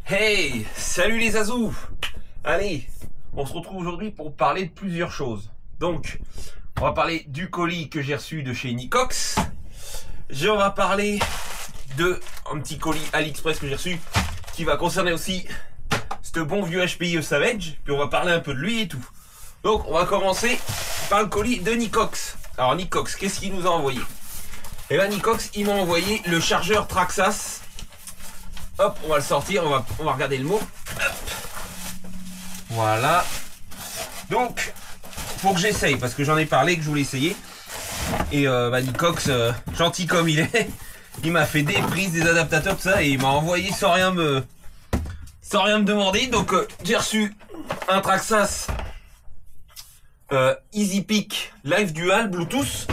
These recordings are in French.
Hey, salut les azous. Allez, on se retrouve aujourd'hui pour parler de plusieurs choses. Donc, on va parler du colis que j'ai reçu de chez Nicox. On va parler de un petit colis AliExpress que j'ai reçu qui va concerner aussi ce bon vieux HPI Savage. Puis on va parler un peu de lui et tout. Donc, on va commencer par le colis de Nicox. Alors Nicox, qu'est-ce qu'il nous a envoyé? Et bien Nicox, il m'a envoyé le chargeur Traxxas. Hop, on va le sortir, on va regarder le mot. Hop. Voilà. Donc, faut que j'essaye parce que j'en ai parlé, que je voulais essayer. Et Nicox, gentil comme il est, il m'a fait des prises, des adaptateurs, tout ça, et il m'a envoyé sans rien me demander. Donc j'ai reçu un Traxxas Easy Peak Live Dual Bluetooth,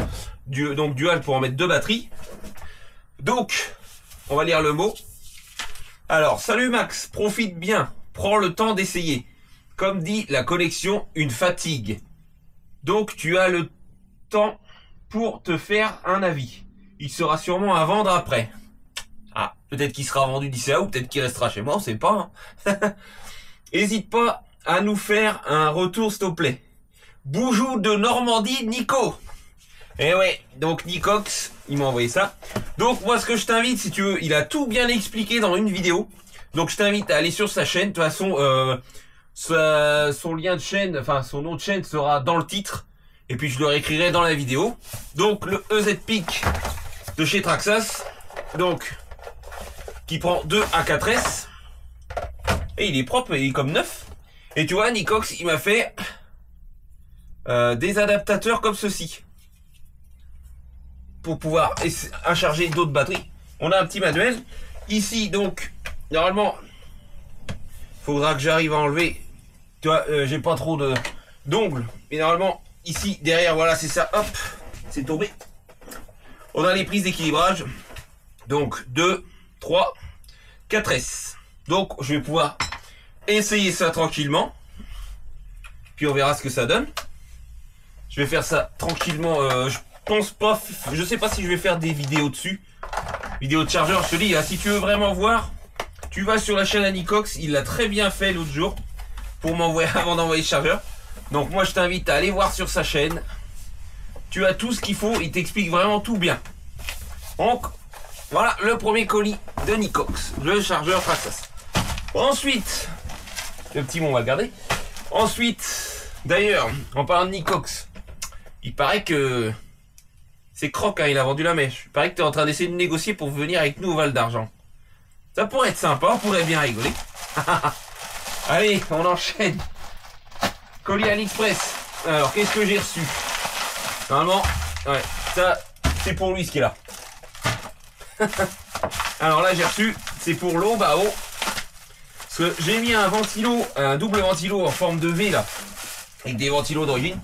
donc dual pour en mettre 2 batteries. Donc, on va lire le mot. Alors, salut Max, profite bien, prends le temps d'essayer. Comme dit la collection, une fatigue. Donc, tu as le temps pour te faire un avis. Il sera sûrement à vendre après. Ah, peut-être qu'il sera vendu d'ici là ou peut-être qu'il restera chez moi, on sait pas. Hein. Hésite pas à nous faire un retour, s'il te plaît. Boujou de Normandie, Nico. Et ouais, donc Nicox, il m'a envoyé ça. Donc moi ce que je t'invite, si tu veux, il a tout bien expliqué dans une vidéo. Donc je t'invite à aller sur sa chaîne. De toute façon, son lien de chaîne, enfin son nom de chaîne sera dans le titre. Et puis je le réécrirai dans la vidéo. Donc le EZ Peak de chez Traxxas. Donc, qui prend 2 A4S. Et il est propre, il est comme neuf. Et tu vois, Nicox, il m'a fait des adaptateurs comme ceci. Pour pouvoir charger d'autres batteries. On a un petit manuel. Ici, donc, normalement, faudra que j'arrive à enlever. Tu vois, j'ai pas trop d'ongles. Mais normalement, ici, derrière, voilà, c'est ça. Hop, c'est tombé. On a les prises d'équilibrage. Donc, 2, 3, 4S. Donc, je vais pouvoir essayer ça tranquillement. Puis, on verra ce que ça donne. Je vais faire ça tranquillement. Je pense pas, je sais pas si je vais faire des vidéos dessus. Vidéo de chargeur, je te dis, si tu veux vraiment voir, tu vas sur la chaîne à Nicox, il l'a très bien fait l'autre jour pour m'envoyer avant d'envoyer le chargeur. Donc moi je t'invite à aller voir sur sa chaîne. Tu as tout ce qu'il faut, il t'explique vraiment tout bien. Donc voilà le premier colis de Nicox, le chargeur Traxxas. Ensuite, le petit mot on va le garder. Ensuite, d'ailleurs, en parlant de Nicox, il paraît que c'est Croc, hein, il a vendu la mèche. Il paraît que tu es en train d'essayer de négocier pour venir avec nous au Val d'Argent. Ça pourrait être sympa, on pourrait bien rigoler. Allez, on enchaîne. Colis AliExpress. Alors, qu'est-ce que j'ai reçu? Normalement, ouais, ça, c'est pour lui ce qui est là. Alors là, j'ai reçu, c'est pour l'eau, bah oh. Parce que j'ai mis un ventilo, un double ventilo en forme de V là, avec des ventilos d'origine,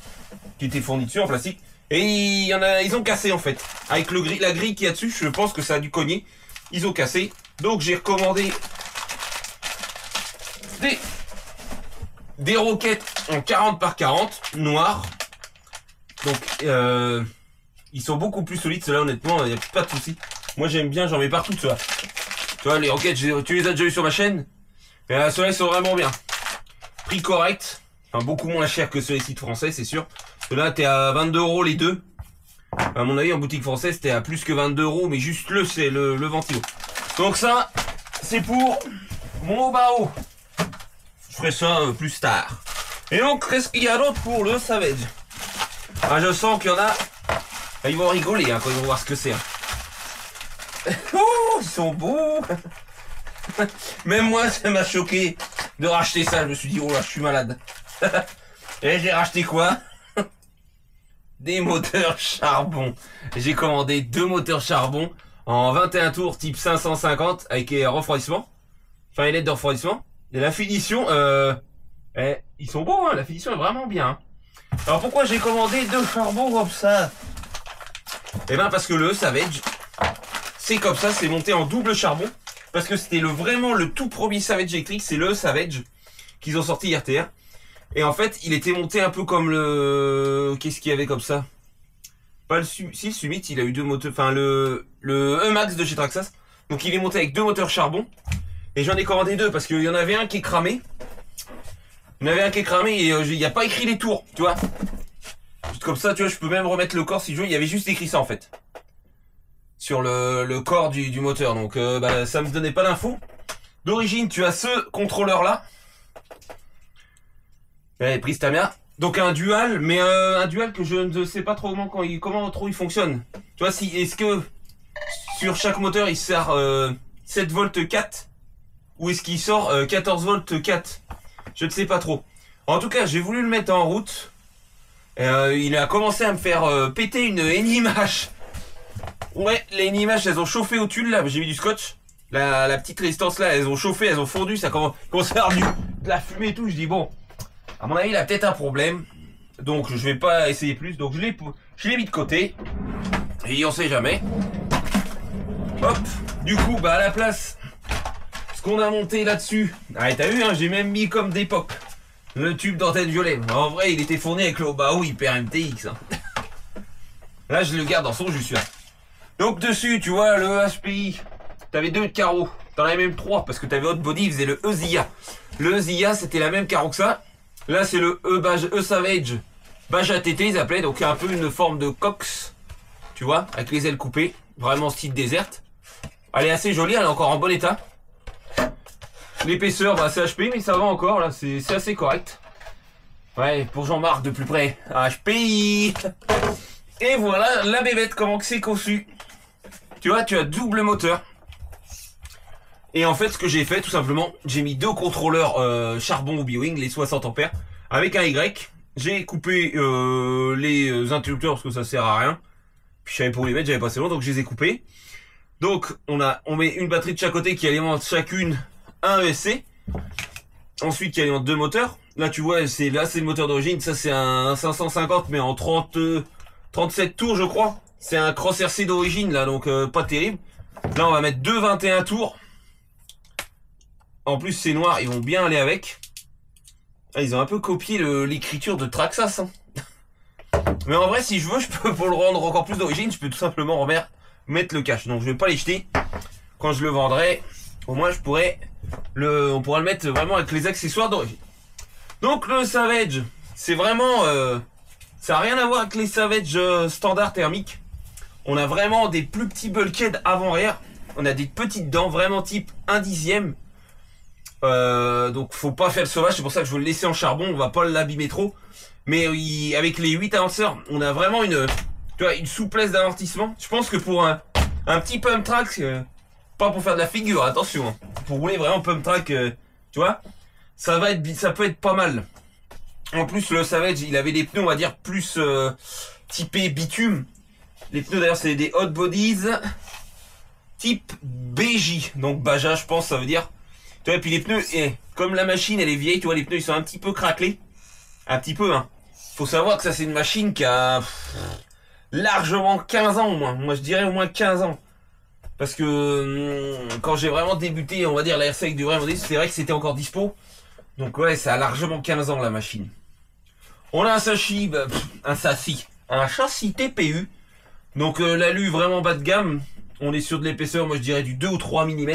qui étaient fournis dessus en plastique. Et ils ont cassé en fait. Avec la grille qu'il y a dessus, je pense que ça a dû cogner. Ils ont cassé. Donc j'ai recommandé des roquettes en 40 par 40 noires. Donc ils sont beaucoup plus solides ceux-là, honnêtement, il n'y a pas de souci. Moi j'aime bien, j'en mets partout ceux-là. Tu vois les roquettes, tu les as déjà eu sur ma chaîne. Et ceux-là ils sont vraiment bien. Prix correct. Enfin beaucoup moins cher que ceux des sites français, c'est sûr. Là, t'es à 22 € les deux. À mon avis, en boutique française, t'es à plus que 22 €, mais juste c'est le ventilo. Donc ça, c'est pour mon bao. Je ferai ça plus tard. Et donc, qu'est-ce qu'il y a d'autre pour le Savage? Ah, je sens qu'il y en a. Ils vont rigoler hein, quand ils vont voir ce que c'est. Hein. Oh, ils sont beaux. Même moi, ça m'a choqué de racheter ça. Je me suis dit, oh là, je suis malade. Et j'ai racheté quoi? Des moteurs charbon. J'ai commandé 2 moteurs charbon en 21 tours type 550 avec refroidissement. Enfin, les LED de refroidissement. Et la finition, ils sont beaux, hein, la finition est vraiment bien. Hein. Alors pourquoi j'ai commandé 2 charbons comme ça? Eh ben parce que le Savage, c'est comme ça, c'est monté en double charbon. Parce que c'était vraiment le tout premier Savage électrique, c'est le Savage qu'ils ont sorti IRTR. Et en fait, il était monté un peu comme le... Qu'est-ce qu'il y avait comme ça? Pas le si le Summit, il a eu 2 moteurs, enfin le E-Max de chez Traxxas. Donc il est monté avec 2 moteurs charbon. Et j'en ai commandé 2 parce qu'il y en avait un qui est cramé. Il y en avait un qui est cramé et il n'y a pas écrit les tours, tu vois. Juste comme ça, tu vois, je peux même remettre le corps si je veux. Il y avait juste écrit ça en fait. Sur le corps du moteur. Donc bah, ça me donnait pas d'infos. D'origine, tu as ce contrôleur là. Ouais, prise Tamiya. Donc un dual, mais un dual que je ne sais pas trop comment trop il fonctionne. Tu vois, si est-ce que sur chaque moteur il sert 7 volts 4 ou est-ce qu'il sort 14 volts 4? Je ne sais pas trop. En tout cas, j'ai voulu le mettre en route. Il a commencé à me faire péter une NIMH. Ouais, les NIMH, elles ont chauffé au tulle là. J'ai mis du scotch. La petite résistance là, elles ont chauffé, elles ont fondu. Ça commence à faire de la fumée et tout. Je dis bon, à mon avis, il a peut-être un problème. Donc, je vais pas essayer plus. Donc, je l'ai mis de côté. Et on sait jamais. Hop. Du coup, bah à la place, ce qu'on a monté là-dessus. Ah, t'as vu, hein, j'ai même mis comme d'époque le tube d'antenne violet. En vrai, il était fourni avec le Baou Hyper MTX. Hein. Là, je le garde dans son jus. Donc dessus, tu vois, le HPI. T'avais 2 carreaux. T'en avais même 3 parce que t'avais Hot Body, il faisait le E-Zia. Le E-Zia, c'était la même carreau que ça. Là, c'est le E-Savage. Baja TT, ils appelaient. Donc, un peu une forme de Cox. Tu vois, avec les ailes coupées. Vraiment style déserte. Elle est assez jolie, elle est encore en bon état. L'épaisseur, bah, c'est HPI, mais ça va encore. Là, c'est assez correct. Ouais, pour Jean-Marc de plus près. HPI. Et voilà la bébête, comment que c'est conçu. Tu vois, tu as double moteur. Et en fait, ce que j'ai fait, tout simplement, j'ai mis 2 contrôleurs charbon ou Biowing, les 60 ampères, avec un Y. J'ai coupé les interrupteurs parce que ça sert à rien. Puis je savais pour les mettre, j'avais pas assez long, donc je les ai coupés. Donc on met une batterie de chaque côté qui alimente chacune un ESC. Ensuite, qui alimente 2 moteurs. Là, tu vois, c'est le moteur d'origine. Ça, c'est un 550, mais en 37 tours, je crois. C'est un Cross RC d'origine, là, donc pas terrible. Là, on va mettre 2 21 tours. En plus, c'est noir, ils vont bien aller avec. Ah, ils ont un peu copié l'écriture de Traxxas. Hein. Mais en vrai, si je veux, je peux, pour le rendre encore plus d'origine, je peux tout simplement mettre le cache. Donc, je vais pas les jeter. Quand je le vendrai, au moins, on pourra le mettre vraiment avec les accessoires d'origine. Donc, le Savage, c'est vraiment... ça n'a rien à voir avec les Savage standard thermiques. On a vraiment des plus petits bulkheads avant-arrière. On a des petites dents, vraiment type 1/10. Donc faut pas faire le sauvage, c'est pour ça que je veux le laisser en charbon, on va pas l'abîmer trop. Mais avec les 8 amortisseurs, on a vraiment une souplesse d'amortissement. Je pense que pour un petit pump track, pas pour faire de la figure, attention, hein, pour rouler vraiment pump track, tu vois, ça peut être pas mal. En plus, le Savage, il avait des pneus, on va dire, plus typés bitume. Les pneus d'ailleurs, c'est des Hot Bodies type BJ, donc Baja, je pense, ça veut dire. Tu vois, et puis les pneus, comme la machine elle est vieille, tu vois, les pneus ils sont un petit peu craquelés. Un petit peu, hein. Faut savoir que ça c'est une machine qui a largement 15 ans au moins. Moi je dirais au moins 15 ans. Parce que quand j'ai vraiment débuté, on va dire la RC avec du vrai modèle, c'est vrai que c'était encore dispo. Donc ouais, ça a largement 15 ans la machine. On a un châssis TPU. Donc l'alu vraiment bas de gamme. On est sur de l'épaisseur, moi je dirais du 2 ou 3 mm.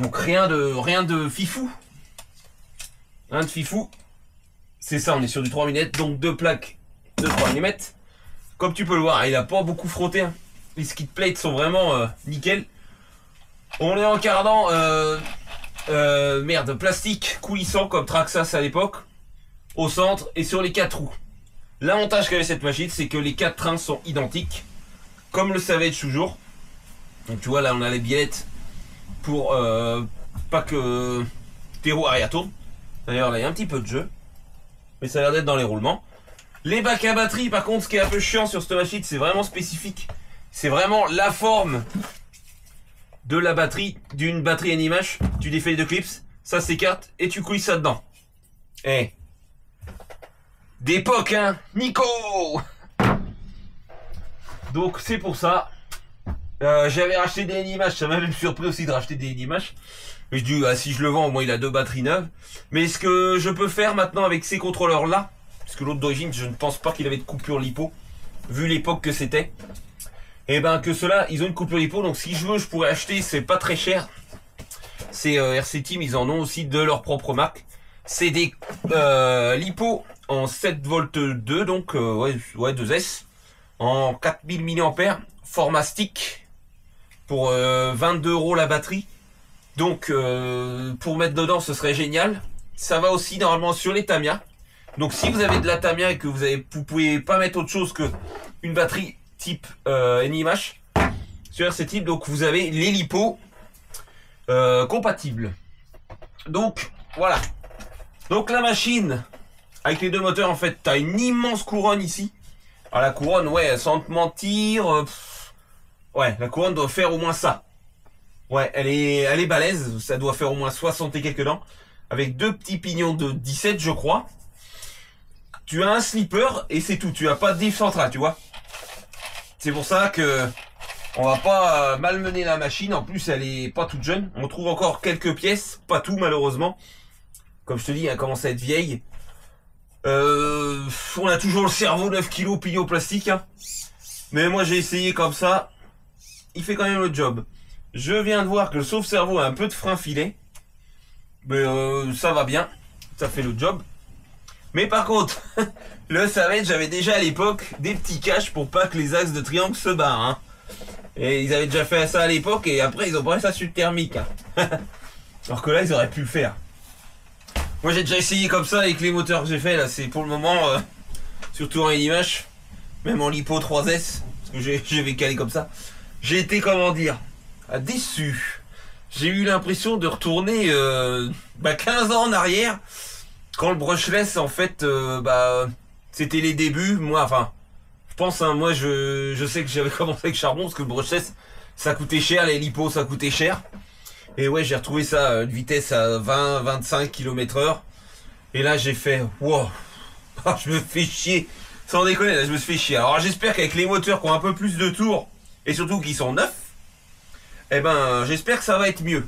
Donc rien de fifou. Rien de fifou. C'est ça, on est sur du 3 mm. Donc 2 plaques de 3 mm. Comme tu peux le voir, il a pas beaucoup frotté. Hein. Les skid plates sont vraiment nickel. On est en cardan plastique coulissant comme Traxxas à l'époque. Au centre et sur les 4 roues. L'avantage qu'avait cette machine, c'est que les 4 trains sont identiques. Comme le Savage toujours. Donc tu vois là on a les billettes pour pas que tes roues arrière tournent. D'ailleurs là il y a un petit peu de jeu. Mais ça a l'air d'être dans les roulements. Les bacs à batterie par contre, ce qui est un peu chiant sur cette machine, c'est vraiment spécifique. C'est vraiment la forme de la batterie, d'une batterie NIMH. Tu défais les 2 clips, ça s'écarte et tu couilles ça dedans. Eh, d'époque hein, Nico. Donc c'est pour ça. J'avais racheté des NIMH, ça m'a même surpris aussi de racheter des NIMH. Mais je dis, ah, si je le vends, au moins il a 2 batteries neuves. Mais ce que je peux faire maintenant avec ces contrôleurs là, parce que l'autre d'origine, je ne pense pas qu'il avait de coupure lipo. vu l'époque que c'était. Et ben que ceux-là, ils ont une coupure lipo, donc si je veux, je pourrais acheter, c'est pas très cher. C'est RC Team, ils en ont aussi de leur propre marque. C'est des lipo en 7 volts 2, donc ouais 2S, en 4000 mAh, format stick, pour 22 € la batterie. Donc pour mettre dedans, ce serait génial. Ça va aussi normalement sur les Tamiya. Donc si vous avez de la Tamiya et que vous pouvez pas mettre autre chose que une batterie type NIMH sur RC Team, donc vous avez les lipo compatibles. Donc voilà. Donc la machine avec les deux moteurs, en fait, t'as une immense couronne ici. Alors la couronne, ouais, sans te mentir, ouais, la couronne doit faire au moins ça. Ouais, elle est balèze, ça doit faire au moins 60 et quelques dents, avec deux petits pignons de 17, je crois. Tu as un slipper et c'est tout, tu as pas de diff central, tu vois. C'est pour ça que on va pas malmener la machine. En plus, elle est pas toute jeune. On trouve encore quelques pièces, pas tout malheureusement. Comme je te dis, elle commence à être vieille. On a toujours le cerveau 9 kg plié au plastique, hein. Mais moi j'ai essayé comme ça. Il fait quand même le job. Je viens de voir que le sauve-cerveau a un peu de frein filet. Mais ça va bien. Ça fait le job. Mais par contre, le savette, j'avais déjà à l'époque des petits caches pour pas que les axes de triangle se barrent, hein. Et ils avaient déjà fait ça à l'époque et après ils ont pris ça sur le thermique, hein. Alors que là ils auraient pu le faire. Moi j'ai déjà essayé comme ça avec les moteurs que j'ai fait là, c'est pour le moment, surtout en NIMH, même en lipo 3S, parce que j'ai calé comme ça. J'ai été, comment dire, déçu. J'ai eu l'impression de retourner 15 ans en arrière, quand le brushless en fait, c'était les débuts. Moi, enfin, je pense, hein, moi je sais que j'avais commencé avec charbon, parce que le brushless ça coûtait cher, les lipos ça coûtait cher. Et ouais, j'ai retrouvé ça, une vitesse à 20-25 km/h. Et là, j'ai fait, wow, je me fais chier. Sans déconner, là, je me suis fait chier. Alors, j'espère qu'avec les moteurs qui ont un peu plus de tours, et surtout qui sont neufs, eh ben, j'espère que ça va être mieux.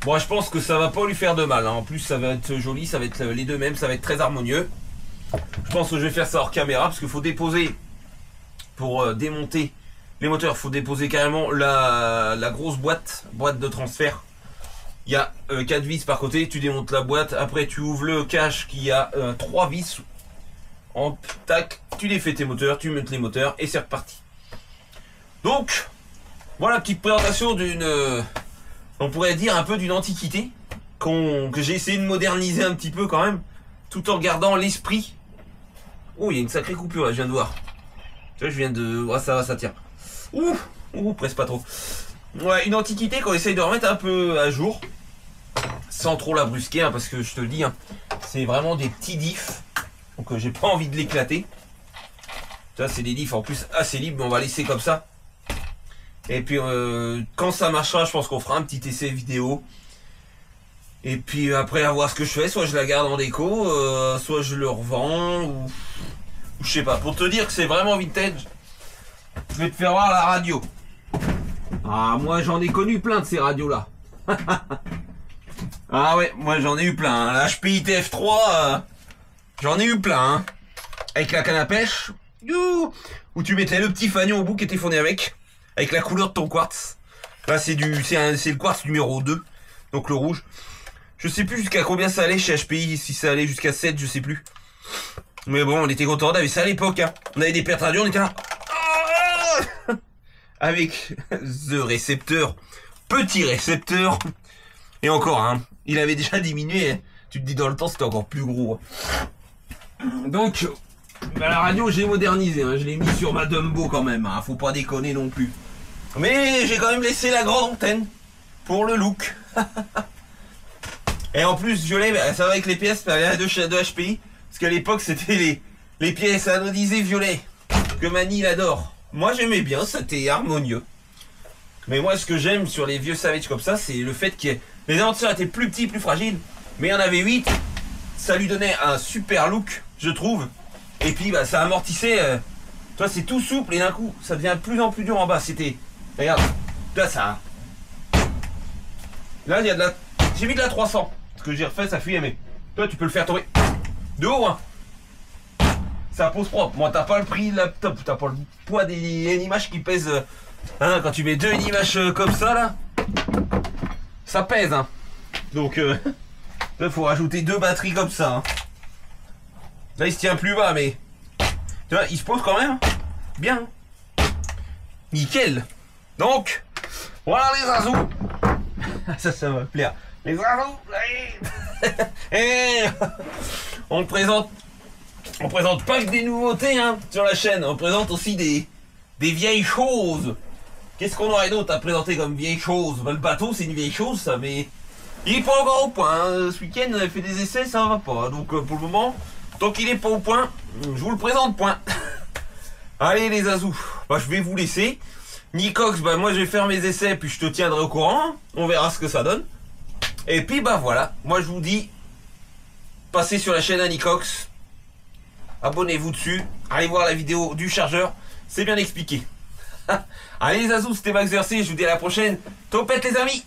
Bon, je pense que ça va pas lui faire de mal, hein. En plus, ça va être joli, ça va être les deux mêmes, ça va être très harmonieux. Je pense que je vais faire ça hors caméra, parce qu'il faut déposer, pour démonter les moteurs, faut déposer carrément la grosse boîte de transfert. Il y a 4 vis par côté, tu démontes la boîte, après tu ouvres le cache qui a 3 vis. En tac, tu défais tes moteurs, tu montes les moteurs et c'est reparti. Donc, voilà, petite présentation d'une, on pourrait dire un peu d'une antiquité, que j'ai essayé de moderniser un petit peu quand même, tout en gardant l'esprit. Oh, il y a une sacrée coupure là, je viens de voir. Tu vois, je viens de... Ouais, ça va, ça tient. Ouh, presque pas trop. Ouais, une antiquité qu'on essaye de remettre un peu à jour, sans trop la brusquer, hein, parce que je te le dis, hein, c'est vraiment des petits diffs, donc j'ai pas envie de l'éclater. Ça, c'est des diffs en plus assez libres, mais on va laisser comme ça. Et puis, quand ça marchera, je pense qu'on fera un petit essai vidéo. Et puis après, à voir ce que je fais, soit je la garde en déco, soit je le revends, ou je sais pas. Pour te dire que c'est vraiment vintage, je vais te faire voir la radio. Ah, moi j'en ai connu plein de ces radios là. Ah ouais, moi j'en ai eu plein, hein. La HPI TF3, j'en ai eu plein, hein. Avec la canne à pêche, où tu mettais le petit fanion au bout qui était fourni avec la couleur de ton quartz. Là c'est le quartz numéro 2, donc le rouge. Je sais plus jusqu'à combien ça allait chez HPI, si ça allait jusqu'à 7, je sais plus. Mais bon, on était content, on avait ça à l'époque, hein. On avait des pertes radio, on était là. Avec The récepteur, petit récepteur. Et encore, hein, il avait déjà diminué. Tu te dis, dans le temps, c'était encore plus gros. Donc, la radio, j'ai modernisé, hein. Je l'ai mis sur ma Dumbo quand même, hein. Faut pas déconner non plus. Mais j'ai quand même laissé la grande antenne pour le look. Et en plus, violet, ça va avec les pièces de HPI. Parce qu'à l'époque, c'était les pièces anodisées violet. Que Mani, il adore. Moi, j'aimais bien, c'était harmonieux. Mais moi, ce que j'aime sur les vieux Savage comme ça, c'est le fait que les amortisseurs étaient plus petits, plus fragiles. Mais il y en avait 8. Ça lui donnait un super look, je trouve. Et puis, ça amortissait. Toi, c'est tout souple et d'un coup, ça devient de plus en plus dur en bas. C'était... Regarde. Là, ça... Là, il y a de la... J'ai mis de la 300. Ce que j'ai refait, ça fuyait, mais... Toi, tu peux le faire tomber de haut, hein. ça pose propre. Moi, t'as pas le prix de laptop, t'as pas le poids des images qui pèsent. Hein, quand tu mets deux images comme ça là, ça pèse. Hein. Donc, il faut rajouter deux batteries comme ça. Hein. Là, il se tient plus bas, mais tu vois, il se pose quand même bien. Nickel. Donc, voilà les azous. Ça va me plaire. Les azous. Et on présente pas que des nouveautés hein, sur la chaîne. On présente aussi des vieilles choses. Qu'est-ce qu'on aurait d'autre à présenter comme vieilles choses? Ben, le bateau, c'est une vieille chose, ça, mais il est pas encore au point. Hein. Ce week-end, on a fait des essais, ça va pas. Donc, pour le moment, tant qu'il est pas au point, je vous le présente, point. Allez, les azous, bah, je vais vous laisser. Nicox, bah, moi, je vais faire mes essais, puis je te tiendrai au courant. On verra ce que ça donne. Et puis, bah, voilà. Moi, je vous dis, passez sur la chaîne à Nicox. Abonnez-vous dessus. Allez voir la vidéo du chargeur. C'est bien expliqué. Allez les azous, c'était Max Verset, je vous dis à la prochaine. Topette les amis.